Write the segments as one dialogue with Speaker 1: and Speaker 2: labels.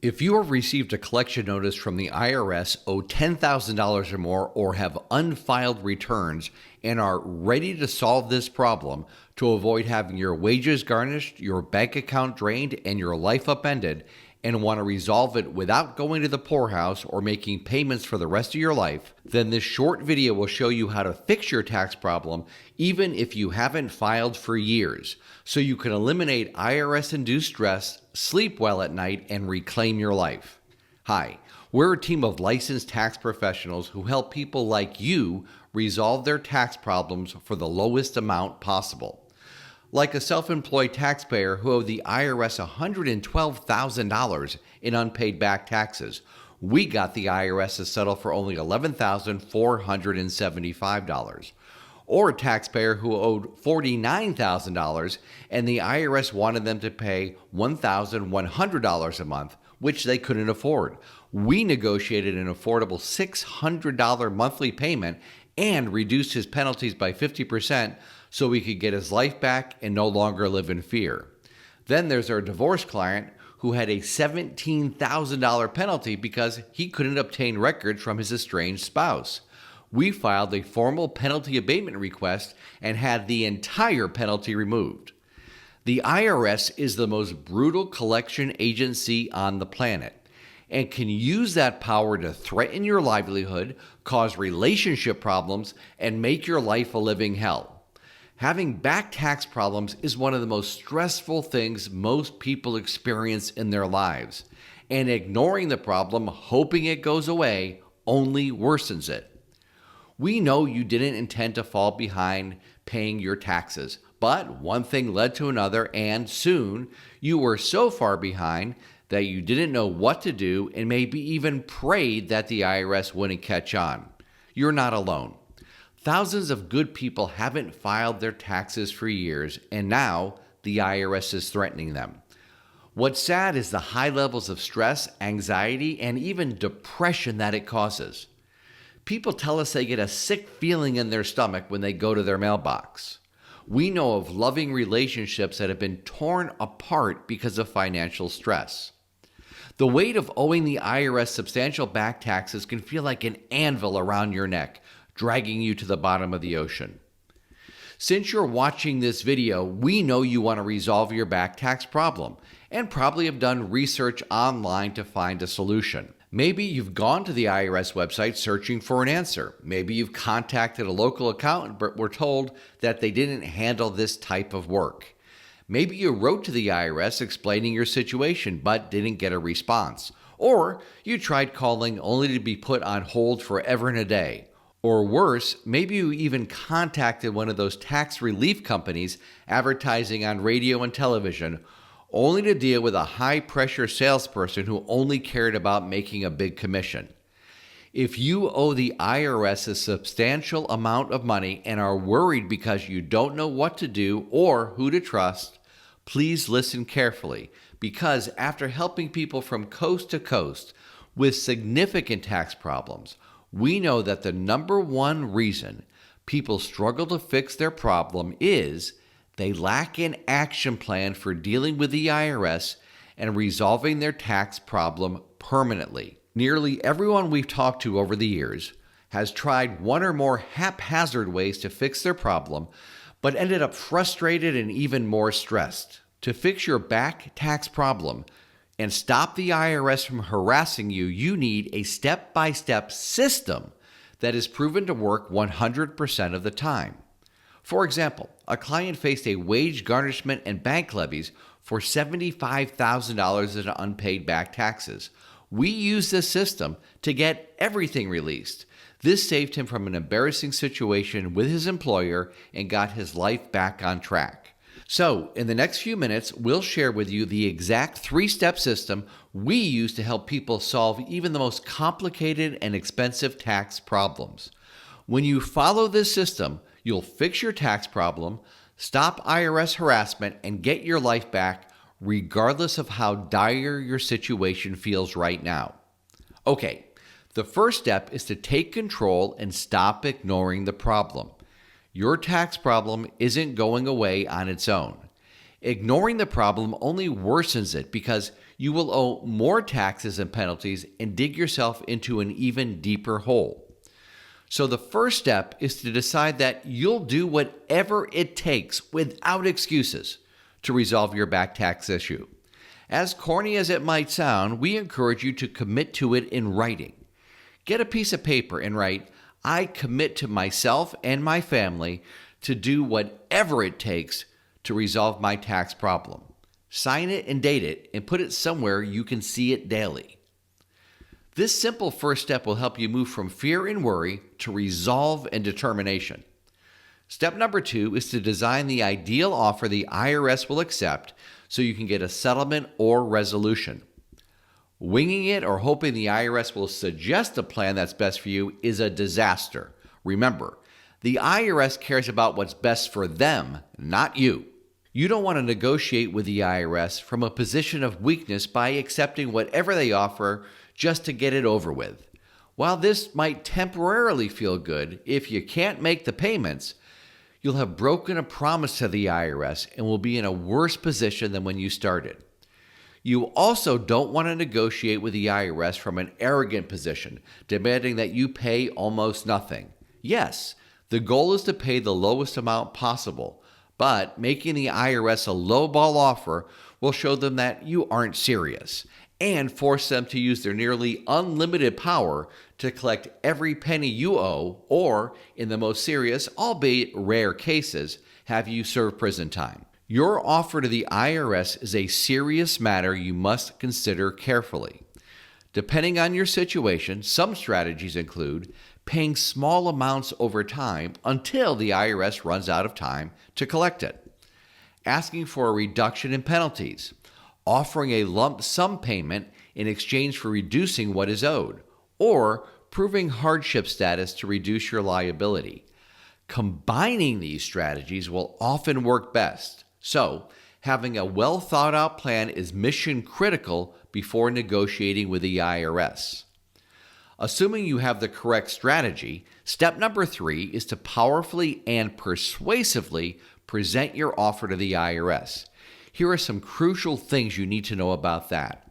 Speaker 1: If you have received a collection notice from the IRS, owe $10,000 or more, or have unfiled returns and are ready to solve this problem to avoid having your wages garnished, your bank account drained, and your life upended, and want to resolve it without going to the poorhouse or making payments for the rest of your life, then this short video will show you how to fix your tax problem even if you haven't filed for years, so you can eliminate IRS-induced stress, sleep well at night, and reclaim your life. Hi, we're a team of licensed tax professionals who help people like you resolve their tax problems for the lowest amount possible. Like a self-employed taxpayer who owed the IRS $112,000 in unpaid back taxes, we got the IRS to settle for only $11,475. Or a taxpayer who owed $49,000 and the IRS wanted them to pay $1,100 a month, which they couldn't afford. We negotiated an affordable $600 monthly payment and reduced his penalties by 50% so he could get his life back and no longer live in fear. Then there's our divorce client who had a $17,000 penalty because he couldn't obtain records from his estranged spouse. We filed a formal penalty abatement request and had the entire penalty removed. The IRS is the most brutal collection agency on the planet and can use that power to threaten your livelihood, cause relationship problems, and make your life a living hell. Having back tax problems is one of the most stressful things most people experience in their lives, and ignoring the problem, hoping it goes away, only worsens it. We know you didn't intend to fall behind paying your taxes, but one thing led to another, and soon you were so far behind that you didn't know what to do and maybe even prayed that the IRS wouldn't catch on. You're not alone. Thousands of good people haven't filed their taxes for years, and now the IRS is threatening them. What's sad is the high levels of stress, anxiety, and even depression that it causes. People tell us they get a sick feeling in their stomach when they go to their mailbox. We know of loving relationships that have been torn apart because of financial stress. The weight of owing the IRS substantial back taxes can feel like an anvil around your neck, dragging you to the bottom of the ocean. Since you're watching this video, we know you want to resolve your back tax problem and probably have done research online to find a solution. Maybe you've gone to the IRS website searching for an answer. Maybe you've contacted a local accountant but were told that they didn't handle this type of work. Maybe you wrote to the IRS explaining your situation but didn't get a response. Or you tried calling only to be put on hold forever and a day. Or worse, maybe you even contacted one of those tax relief companies advertising on radio and television, only to deal with a high-pressure salesperson who only cared about making a big commission. If you owe the IRS a substantial amount of money and are worried because you don't know what to do or who to trust, please listen carefully, because after helping people from coast to coast with significant tax problems, we know that the number one reason people struggle to fix their problem is they lack an action plan for dealing with the IRS and resolving their tax problem permanently. Nearly everyone we've talked to over the years has tried one or more haphazard ways to fix their problem, but ended up frustrated and even more stressed. To fix your back tax problem and stop the IRS from harassing you, you need a step-by-step system that is proven to work 100% of the time. For example, a client faced a wage garnishment and bank levies for $75,000 in unpaid back taxes. We used this system to get everything released. This saved him from an embarrassing situation with his employer and got his life back on track. So, in the next few minutes, we'll share with you the exact three-step system we use to help people solve even the most complicated and expensive tax problems. When you follow this system, you'll fix your tax problem, stop IRS harassment, and get your life back, regardless of how dire your situation feels right now. Okay, the first step is to take control and stop ignoring the problem. Your tax problem isn't going away on its own. Ignoring the problem only worsens it because you will owe more taxes and penalties and dig yourself into an even deeper hole. So the first step is to decide that you'll do whatever it takes without excuses to resolve your back tax issue. As corny as it might sound, we encourage you to commit to it in writing. Get a piece of paper and write, "I commit to myself and my family to do whatever it takes to resolve my tax problem." Sign it and date it and put it somewhere you can see it daily. This simple first step will help you move from fear and worry to resolve and determination. Step number 2 is to design the ideal offer the IRS will accept so you can get a settlement or resolution. Winging it or hoping the IRS will suggest a plan that's best for you is a disaster. Remember, the IRS cares about what's best for them, not you. You don't want to negotiate with the IRS from a position of weakness by accepting whatever they offer just to get it over with. While this might temporarily feel good, if you can't make the payments, you'll have broken a promise to the IRS and will be in a worse position than when you started. You also don't want to negotiate with the IRS from an arrogant position, demanding that you pay almost nothing. Yes, the goal is to pay the lowest amount possible, but making the IRS a lowball offer will show them that you aren't serious and force them to use their nearly unlimited power to collect every penny you owe, or, in the most serious, albeit rare cases, have you serve prison time. Your offer to the IRS is a serious matter you must consider carefully. Depending on your situation, some strategies include paying small amounts over time until the IRS runs out of time to collect it, asking for a reduction in penalties, offering a lump sum payment in exchange for reducing what is owed, or proving hardship status to reduce your liability. Combining these strategies will often work best. So, having a well thought out plan is mission critical before negotiating with the IRS. Assuming you have the correct strategy, step number 3 is to powerfully and persuasively present your offer to the IRS. Here are some crucial things you need to know about that.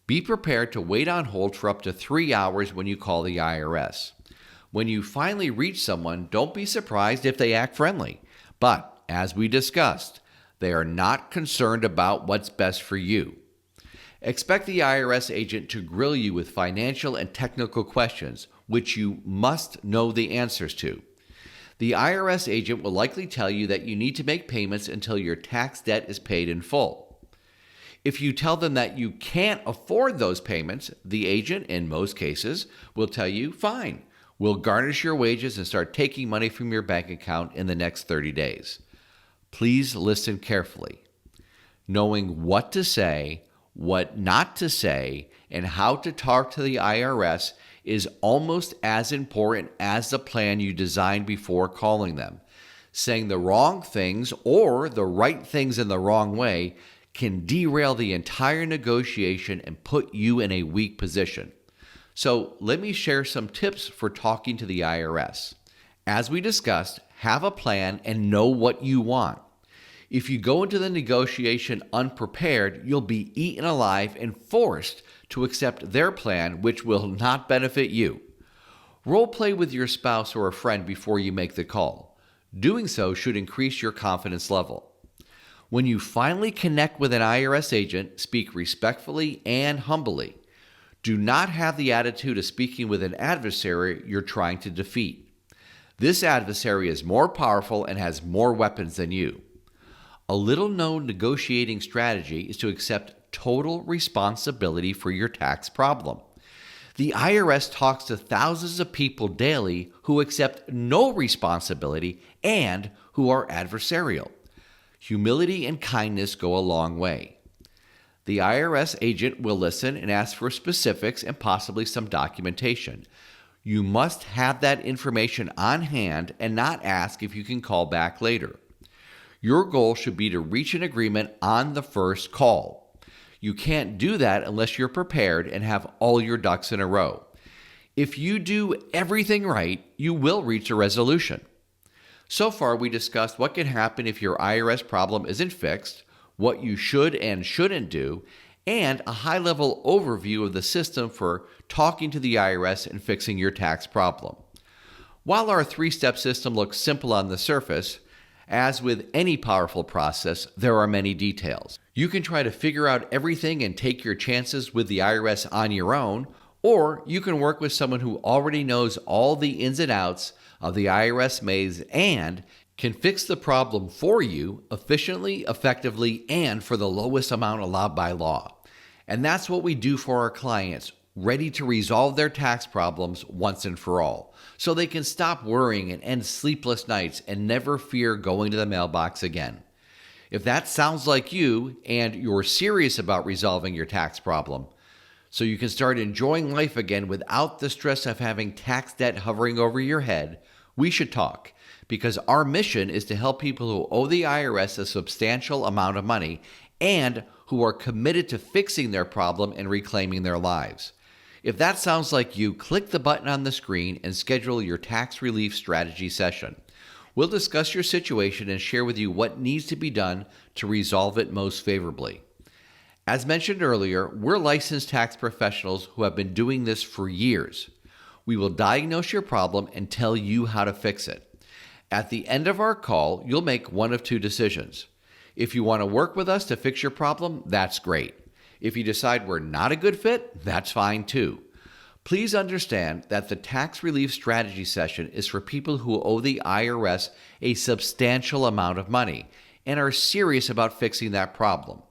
Speaker 1: Be prepared to wait on hold for up to 3 hours when you call the IRS. When you finally reach someone, don't be surprised if they act friendly. But, as we discussed, they are not concerned about what's best for you. Expect the IRS agent to grill you with financial and technical questions, which you must know the answers to. The IRS agent will likely tell you that you need to make payments until your tax debt is paid in full. If you tell them that you can't afford those payments, the agent, in most cases, will tell you, "Fine, we'll garnish your wages and start taking money from your bank account in the next 30 days. Please listen carefully. Knowing what to say, what not to say, and how to talk to the IRS is almost as important as the plan you designed before calling them. Saying the wrong things or the right things in the wrong way can derail the entire negotiation and put you in a weak position. So let me share some tips for talking to the IRS. As we discussed, have a plan and know what you want. If you go into the negotiation unprepared, you'll be eaten alive and forced to accept their plan, which will not benefit you. Role play with your spouse or a friend before you make the call. Doing so should increase your confidence level. When you finally connect with an IRS agent, speak respectfully and humbly. Do not have the attitude of speaking with an adversary you're trying to defeat. This adversary is more powerful and has more weapons than you. A little-known negotiating strategy is to accept total responsibility for your tax problem. The IRS talks to thousands of people daily who accept no responsibility and who are adversarial. Humility and kindness go a long way. The IRS agent will listen and ask for specifics and possibly some documentation. You must have that information on hand and not ask if you can call back later. Your goal should be to reach an agreement on the first call. You can't do that unless you're prepared and have all your ducks in a row. If you do everything right, you will reach a resolution. So far, we discussed what can happen if your IRS problem isn't fixed, what you should and shouldn't do, and a high-level overview of the system for talking to the IRS and fixing your tax problem. While our three-step system looks simple on the surface, as with any powerful process, there are many details. You can try to figure out everything and take your chances with the IRS on your own, or you can work with someone who already knows all the ins and outs of the IRS maze and can fix the problem for you efficiently, effectively, and for the lowest amount allowed by law. And that's what we do for our clients, ready to resolve their tax problems once and for all, so they can stop worrying and end sleepless nights and never fear going to the mailbox again. If that sounds like you and you're serious about resolving your tax problem, so you can start enjoying life again without the stress of having tax debt hovering over your head, we should talk, because our mission is to help people who owe the IRS a substantial amount of money and who are committed to fixing their problem and reclaiming their lives. If that sounds like you, click the button on the screen and schedule your tax relief strategy session. We'll discuss your situation and share with you what needs to be done to resolve it most favorably. As mentioned earlier, we're licensed tax professionals who have been doing this for years. We will diagnose your problem and tell you how to fix it. At the end of our call, you'll make one of two decisions. If you want to work with us to fix your problem, that's great. If you decide we're not a good fit, that's fine too. Please understand that the tax relief strategy session is for people who owe the IRS a substantial amount of money and are serious about fixing that problem.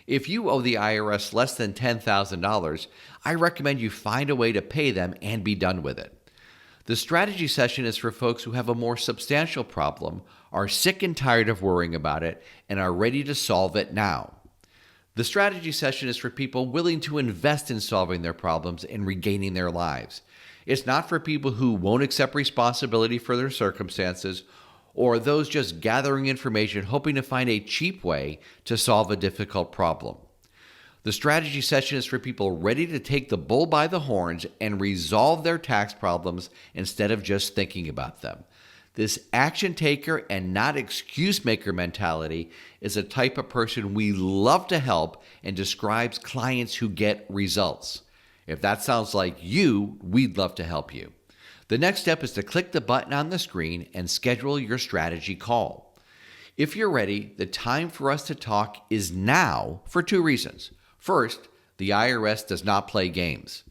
Speaker 1: If you owe the IRS less than $10,000, I recommend you find a way to pay them and be done with it. The strategy session is for folks who have a more substantial problem, are sick and tired of worrying about it, and are ready to solve it now. The strategy session is for people willing to invest in solving their problems and regaining their lives. It's not for people who won't accept responsibility for their circumstances or those just gathering information hoping to find a cheap way to solve a difficult problem. The strategy session is for people ready to take the bull by the horns and resolve their tax problems instead of just thinking about them. This action taker and not excuse maker mentality is a type of person we love to help and describes clients who get results. If that sounds like you, we'd love to help you. The next step is to click the button on the screen and schedule your strategy call. If you're ready, the time for us to talk is now for two reasons. First, the IRS does not play games.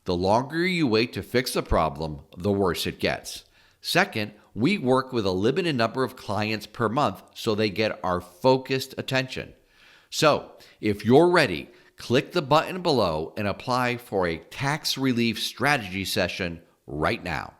Speaker 1: The longer you wait to fix a problem, the worse it gets. Second, we work with a limited number of clients per month so they get our focused attention. So, if you're ready, click the button below and apply for a tax relief strategy session right now.